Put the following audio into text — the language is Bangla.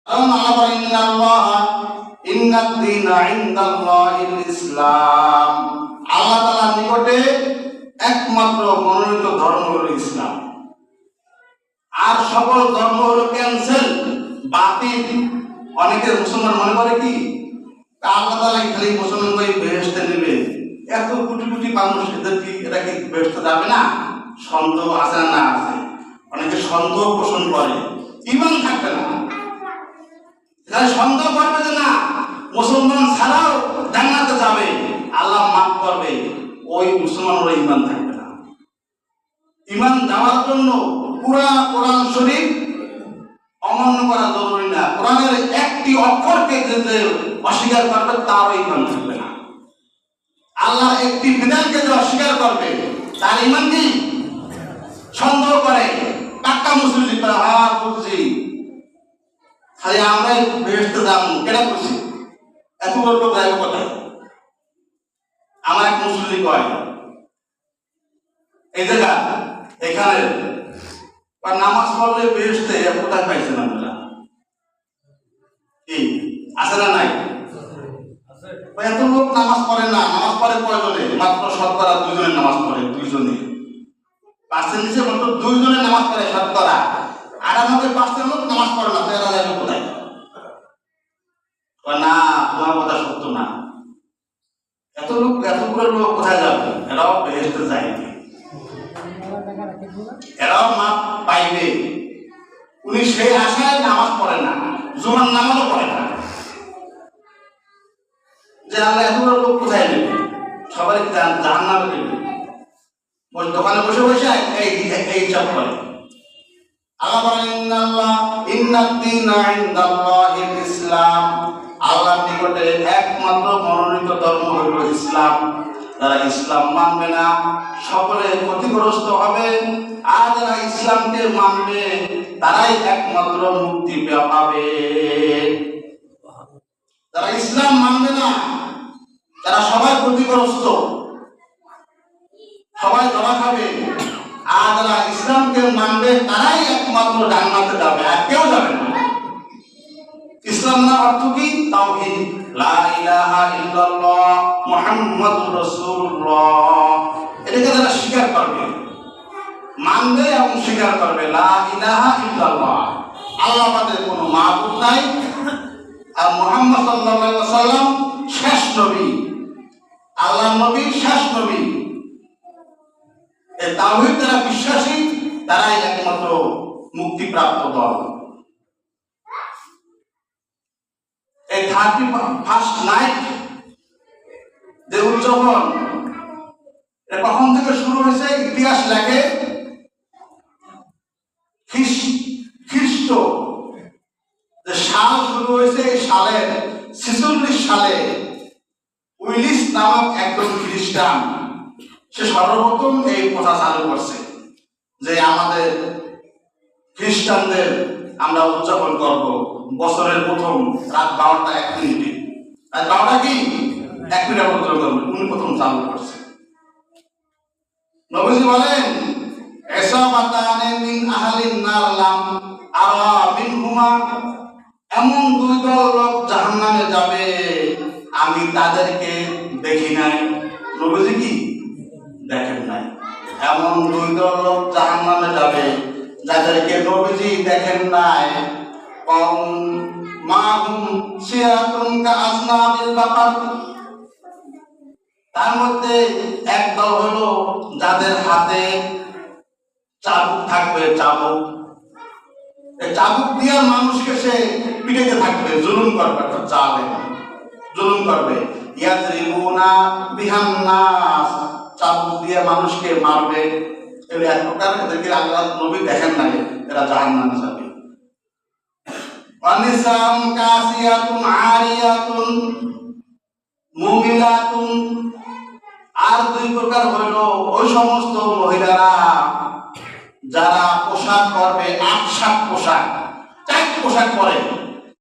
কারণ আল্লাহ বলেন ইন্নাদ-দীনা ইনদাল্লাহিল ইসলাম, আল্লাহ তাআলার নিকটে একমাত্র মনোনীত ধর্ম হলো ইসলাম। আর সকল ধর্ম হলো ক্যান্সেল, বাতিল। অনেকে মুসলমান মনে করে কি আল্লাহ তাআলা খালি মুসলমানকে বেহেশতে নেবে, এত কোটি কোটি মানুষ এদের কি এটা কি বেহেশতে যাবে না? সন্দেহ আছে না? আছে। অনেকে সন্দেহ পোষণ করে, ঈমান থাকবে না। সন্দেহ করবে যে না মুসলমান ছাড়াও জান্নাতে যাবে, আল্লাহ মাফ করবে, ওই মুসলমানের ঈমান থাকবে না। ঈমান দেওয়ার জন্য পুরা কোরআন শরীফ অমান্য করা জরুরি না। কোরআনের একটি অক্ষরকে যে অস্বীকার করবে তারও ঈমান থাকবে না। আল্লাহর একটি বিধানকে যে অস্বীকার করবে তার ঈমান কি? সন্দেহ করে, পাক্কা মুসলিম করে, হ্যাঁ বুঝছি, খালি আমরাই বেহেশতে যাব, কেনা করছি, এত বড় লোক যাইব কোথায়? আমার এক মুসলিম কয় এই জায়গা এখানে নামাজ পড়লে বেহেশতে কোথায় পাইছেন আপনারা? কি আছে না নাই? এত লোক নামাজ পড়ে না। নামাজ পড়ে কয়জনে? মাত্র শতকরা 2 জনের নামাজ পড়ে, 2 জনে। পার্সেন্টেজে মাত্র 2 জনের নামাজ পড়ে শতকরা। 98% লোক নামাজ পড়ে না। এরা যাবে কোথায়? না, তোমার কথা সত্য না। এত লোক কোথায় যাবে? এরাও বেহেশতে যায়নি, এরাও মাপ পাইবে। উনি সেই আশায় নামাজ পড়ে না, জুমার নামাজও পড়ে না। যে আল্লাহ এত বড় লোক কোথায় নেবে? সবাই জাহান্নামে নেবে। দোকানে বসে বসে এই সব করে। আল্লাহ বলেন ইন্নাদ-দীনা ইনদাল্লাহিল ইসলাম, আল্লাহর নিকটে একমাত্র মনোনীত ধর্ম হল ইসলাম। যারা ইসলাম মানবে না সকলে ক্ষতিগ্রস্ত হবে, আর যারা ইসলামকে মানবে তারাই একমাত্র মুক্তি পাবে। যারা ইসলাম মানবে না তারা সবাই ক্ষতিগ্রস্ত, সবাই ধরা খাবে। আর যারা ইসলামকে মানবে তারাই একমাত্র জান্নাতে যাবে, আর কেউ যাবে না। ইসলাম না অর্থ কি? তাওহীদ, লা ইলাহা ইল্লাল্লাহ মুহাম্মাদুর রাসূলুল্লাহ। এটাকে যারা স্বীকার করবে, মানবে এবং স্বীকার করবে লা ইলাহা ইল্লাল্লাহ, আল্লাহ বাদে কোনো মাবুদ নাই, আর মুহাম্মদ সাল্লাল্লাহু আলাইহি ওয়াসাল্লাম শেষ নবী, আল্লাহর নবী, শেষ নবী। এই তাওহীদ যারা বিশ্বাসী তারাই একমাত্র মুক্তিপ্রাপ্ত দল। এই 31st নাইট যে উদযাপন কখন থেকে শুরু হয়েছে ইতিহাস লেখে খ্রিস্ট যে সাল শুরু হয়েছে, এই সালের 46 সালে উইলিস নামক একজন খ্রিস্টান সে সর্বপ্রথম এই প্রথা চালু করছে যে আমাদের খ্রিস্টানদের আমরা উদযাপন করব বছরের প্রথম রাত 12টা 1 মিনিটে। রাত 12টা কি 1 মিনিট উদযাপন করব, উনি প্রথম চালু করছে। নবীজি বলেন ইসাবাতানে মিন আহলিন নার লাম আরা মিনহুমা, এমন 2 দল লোক জাহান্নামে যাবে আমি তাদেরকে দেখি নাই। নবীজি কি দেখেন নাই? এমন 2 দল লোক জাহান্নামে যাবে যাদেরকে নবীজি দেখেন নাই। মাহুম সিয়াতুন কাআজনাবিল বাকার, তার মধ্যে একদল হলো যাদের হাতে চাবুক থাকবে, চাবুক। এই চাবুক দিয়ে মানুষকে সে পিটাতে থাকবে, জুলুম করবে, জুলুম করবে। ইয়াজরিবুনা বিহান নাস, চাবুক দিয়ে মানুষকে মারবে। এর এক প্রকার এদেরকে আল্লাহ নবী দেখেন নাই, এরা জাহান্নামে যাবে। ওয়ানিসাম কাসিয়াতুন আরিয়াতুন মুমিলাতুন, আর 2 প্রকার হইল ওই সমস্ত মহিলারা যারা পোশাক করবে 8-7 পোশাক, 4 পোশাক পরে।